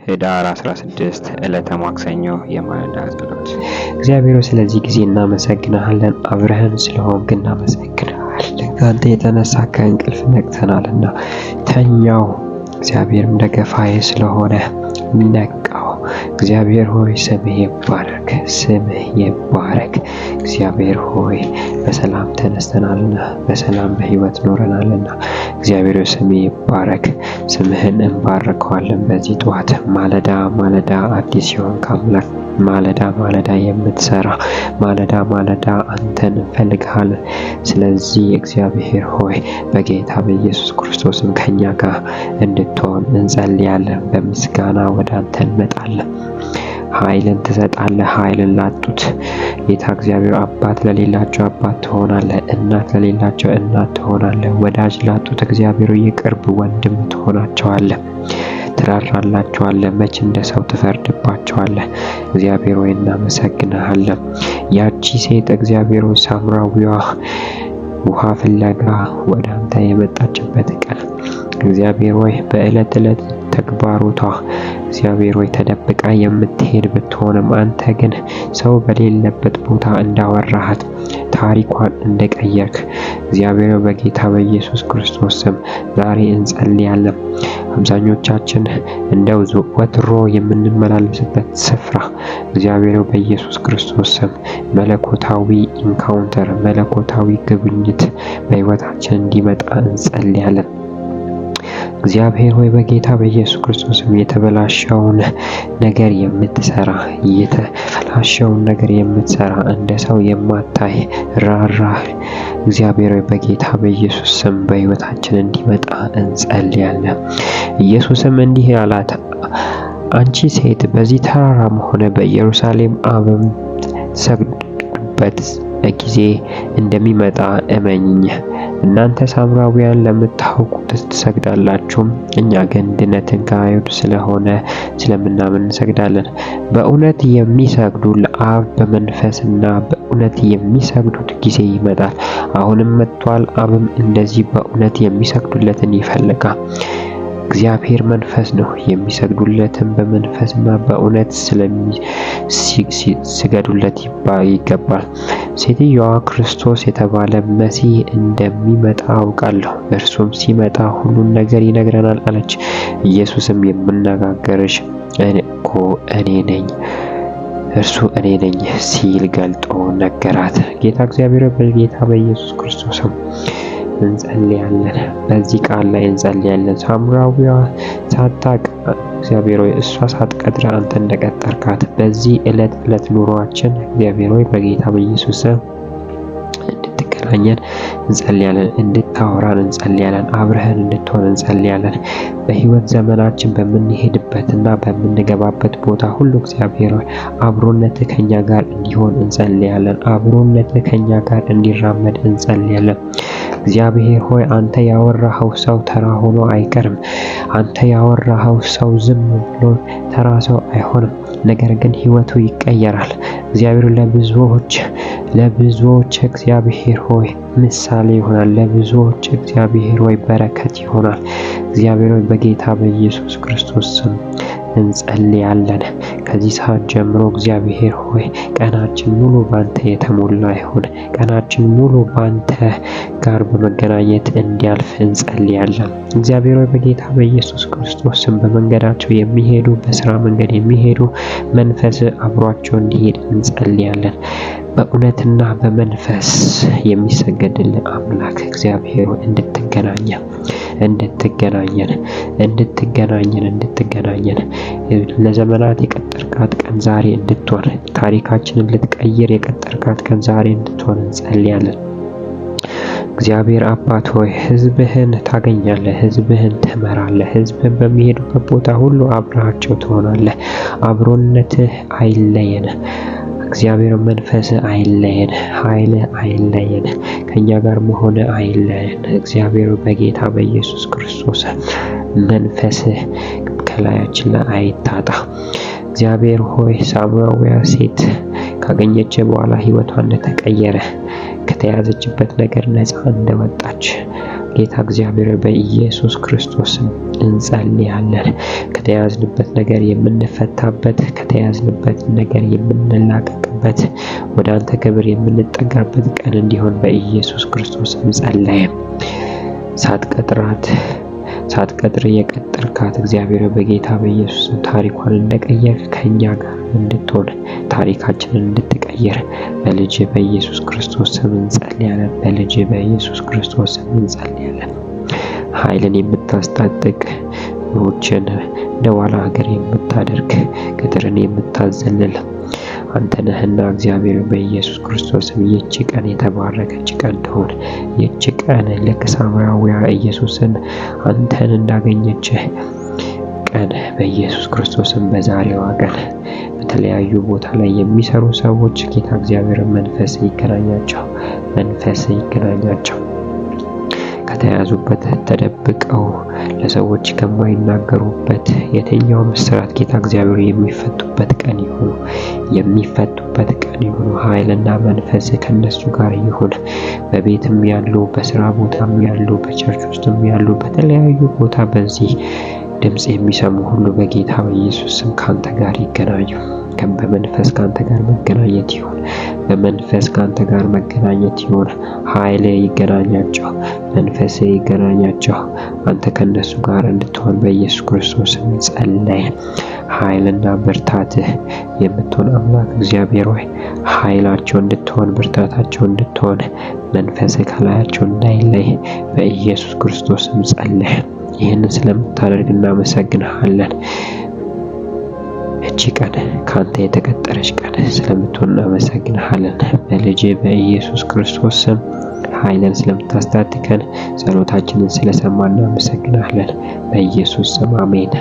ህዳር 16 ዕለተ ማክሰኞ የማለዳ ጸሎት። እግዚአብሔር ስለዚህ ጊዜ እናመሰግናለን። አብረህን ስለሆንክ እናመሰግናለን። ከአንተ የተነሳ ከእንቅልፍ ነቅተናልና ተኛው። እግዚአብሔርም ደገፋዬ ስለሆነ ነቃው። እግዚአብሔር ሆይ ስምህ ይባረክ፣ ስምህ ይባረክ። እግዚአብሔር ሆይ በሰላም ተነስተናልና በሰላም በህይወት ኖረናልና እግዚአብሔር ስምህ ይባረክ። ስምህን እንባርከዋለን። በዚህ ጠዋት ማለዳ ማለዳ አዲስ የሆንክ አምላክ፣ ማለዳ ማለዳ የምትሰራ፣ ማለዳ ማለዳ አንተን እንፈልግሃለን። ስለዚህ እግዚአብሔር ሆይ በጌታ በኢየሱስ ክርስቶስም ከኛ ጋር እንድትሆን እንጸልያለን። በምስጋና ወደ አንተ እንመጣለን። ኃይልን ትሰጣለህ፣ ኃይልን ላጡት ጌታ እግዚአብሔር አባት ለሌላቸው አባት ትሆናለህ፣ እናት ለሌላቸው እናት ትሆናለህ፣ ወዳጅ ላጡት እግዚአብሔር የቅርብ ወንድም ትሆናቸዋለህ፣ ትራራላቸዋለህ፣ መች እንደ ሰው ትፈርድባቸዋለህ። እግዚአብሔር ሆይ እናመሰግንሃለን። ያቺ ሴት እግዚአብሔር ሆይ ሳምራዊዋ ውሃ ፍለጋ ወደ አንተ የመጣችበት ቀን እግዚአብሔር ሆይ በዕለት ዕለት ተግባሮቷ እግዚአብሔር ሆይ ተደብቃ የምትሄድ ብትሆንም አንተ ግን ሰው በሌለበት ቦታ እንዳወራሃት ታሪኳን እንደቀየርክ እግዚአብሔር በጌታ በኢየሱስ ክርስቶስ ስም ዛሬ እንጸልያለን። አብዛኞቻችን እንደው ወትሮ የምንመላለስበት ስፍራ እግዚአብሔር በኢየሱስ ክርስቶስ ስም መለኮታዊ ኢንካውንተር፣ መለኮታዊ ግብኝት በሕይወታችን እንዲመጣ እንጸልያለን። እግዚአብሔር ሆይ በጌታ በኢየሱስ ክርስቶስም የተበላሸውን ነገር የምትሰራ፣ የተበላሸውን ነገር የምትሰራ፣ እንደ ሰው የማታይ ራራህ እግዚአብሔር ሆይ በጌታ በኢየሱስ ስም በሕይወታችን እንዲመጣ እንጸልያለን። ኢየሱስም እንዲህ አላት፣ አንቺ ሴት በዚህ ተራራም ሆነ በኢየሩሳሌም አብም ትሰግዱበት ጊዜ እንደሚመጣ እመኚኝ። እናንተ ሳምራውያን ለምታውቁት ትሰግዳላችሁ፣ እኛ ግን ድነትን ከአይሁድ ስለሆነ ስለምናምን እንሰግዳለን። በእውነት የሚሰግዱ ለአብ በመንፈስና በእውነት የሚሰግዱት ጊዜ ይመጣል፣ አሁንም መጥቷል። አብም እንደዚህ በእውነት የሚሰግዱለትን ይፈልጋል። እግዚአብሔር መንፈስ ነው፣ የሚሰግዱለትም በመንፈስና በእውነት ስገዱለት ይገባል። ሴትዮዋ ክርስቶስ የተባለ መሲህ እንደሚመጣ አውቃለሁ፣ እርሱም ሲመጣ ሁሉን ነገር ይነግረናል አለች። ኢየሱስም የምነጋገርሽ እኮ እኔ ነኝ፣ እርሱ እኔ ነኝ ሲል ገልጦ ነገራት። ጌታ እግዚአብሔር በጌታ በኢየሱስ ክርስቶስም እንጸልያለን። በዚህ ቃል ላይ እንጸልያለን። ሳምራዊዋ ሳታቅ እግዚአብሔር ሆይ እሷ ሳትቀጥር አንተ እንደቀጠርካት በዚህ ዕለት ዕለት ኑሯችን እግዚአብሔር ሆይ በጌታ በኢየሱስ እንድትገናኘን እንጸልያለን። እንድታወራን እንጸልያለን። አብረህን እንድትሆን እንጸልያለን። በህይወት ዘመናችን በምንሄድበትና በምንገባበት ቦታ ሁሉ እግዚአብሔር ሆይ አብሮነትህ ከኛ ጋር እንዲሆን እንጸልያለን። አብሮነትህ ከኛ ጋር እንዲራመድ እንጸልያለን። እግዚአብሔር ሆይ አንተ ያወራኸው ሰው ተራ ሆኖ አይቀርም። አንተ ያወራኸው ሰው ዝም ብሎ ተራ ሰው አይሆንም። ነገር ግን ህይወቱ ይቀየራል። እግዚአብሔር ለብዙዎች እግዚአብሔር ሆይ ምሳሌ ይሆናል። ለብዙዎች እግዚአብሔር ሆይ በረከት ይሆናል። እግዚአብሔር ሆይ በጌታ በኢየሱስ ክርስቶስ ስም እንጸልያለን። ከዚህ ሰዓት ጀምሮ እግዚአብሔር ሆይ ቀናችን ሙሉ ባንተ የተሞላ ይሁን። ቀናችን ሙሉ ባንተ ጋር በመገናኘት እንዲያልፍ እንጸልያለን። እግዚአብሔር ሆይ በጌታ በኢየሱስ ክርስቶስ ስም በመንገዳቸው የሚሄዱ በስራ መንገድ የሚሄዱ መንፈስ አብሯቸው እንዲሄድ እንጸልያለን። በእውነትና በመንፈስ የሚሰገድልን አምላክ እግዚአብሔር እንድትገናኘን ለዘመናት የቀጠርካት ቀን ዛሬ እንድትሆን፣ ታሪካችንን ልትቀይር የቀጠርካት ቀን ዛሬ እንድትሆን እንጸልያለን። እግዚአብሔር አባት ሆይ ሕዝብህን ታገኛለህ፣ ሕዝብህን ትመራለህ። ሕዝብህን በሚሄዱበት ቦታ ሁሉ አብረሃቸው ትሆናለህ። አብሮነትህ አይለየን። እግዚአብሔር መንፈስ አይለየን፣ ኃይል አይለየን፣ ከኛ ጋር መሆን አይለየን። እግዚአብሔር በጌታ በኢየሱስ ክርስቶስ መንፈስህ ከላያችን ላይ አይታጣ። እግዚአብሔር ሆይ ሳምራዊያ ሴት ካገኘች በኋላ ህይወቷ እንደተቀየረ ከተያዘችበት ነገር ነፃ እንደወጣች ጌታ እግዚአብሔር በኢየሱስ ክርስቶስ እንጸልያለን። ከተያዝንበት ነገር የምንፈታበት፣ ከተያዝንበት ነገር የምንላቀቅበት፣ ወደ አንተ ክብር የምንጠጋበት ቀን እንዲሆን በኢየሱስ ክርስቶስ እንጸልያለን። ሳትቀጥር የቀጠርካት እግዚአብሔር በጌታ በኢየሱስ ታሪኳን እንደቀየር ከኛ ጋር እንድትሆን ታሪካችንን እንድትቀየር በልጅ በኢየሱስ ክርስቶስ ስም እንጸልያለን። በልጅ በኢየሱስ ክርስቶስ ስም እንጸልያለን። ኃይልን የምታስታጥቅ እግሮችን እንደ ዋላ ሀገር የምታደርግ ቅጥርን የምታዘልል አንተ ነህና እግዚአብሔር በኢየሱስ ክርስቶስም ይህች ቀን የተባረከች ቀን ትሆን። ይህች ቀን ልክ ሳምራዊያ ኢየሱስን አንተን እንዳገኘች ቀን በኢየሱስ ክርስቶስም በዛሬዋ ቀን በተለያዩ ቦታ ላይ የሚሰሩ ሰዎች ጌታ እግዚአብሔር መንፈስ ይገናኛቸው። ከተያዙበት ተደብቀው ለሰዎች ከማይናገሩበት የትኛው እስራት ጌታ እግዚአብሔር የሚፈቱበት ቀን ይሁን። ኃይልና መንፈስ ከነሱ ጋር ይሁን። በቤትም ያሉ፣ በስራ ቦታም ያሉ፣ በቸርች ውስጥም ያሉ፣ በተለያዩ ቦታ በዚህ ድምጽ የሚሰሙ ሁሉ በጌታ በኢየሱስ ስም ካንተ ጋር ይገናኙ። በመንፈስ ካንተ ጋር መገናኘት ይሁን። በመንፈስ ካንተ ጋር መገናኘት ይሁን። ኃይል ይገናኛቸው፣ መንፈስ ይገናኛቸው። አንተ ከነሱ ጋር እንድትሆን በኢየሱስ ክርስቶስ ስም ጸለይ። ኃይልና ብርታትህ የምትሆን አምላክ እግዚአብሔር ሆይ ኃይላቸው እንድትሆን፣ ብርታታቸው እንድትሆን፣ መንፈስ ከላያቸው እንዳይለይ በኢየሱስ ክርስቶስ ስም ጸለይ። ይህንን ስለምታደርግ እናመሰግንሃለን። እቺ ቀን ካንተ የተቀጠረች ቀን ስለምትሆን እናመሰግንሃለን። በልጅ በኢየሱስ ክርስቶስ ስም ኃይልን ስለምታስታጥቀን ጸሎታችንን ስለሰማን እናመሰግንሃለን። በኢየሱስ ስም አሜን።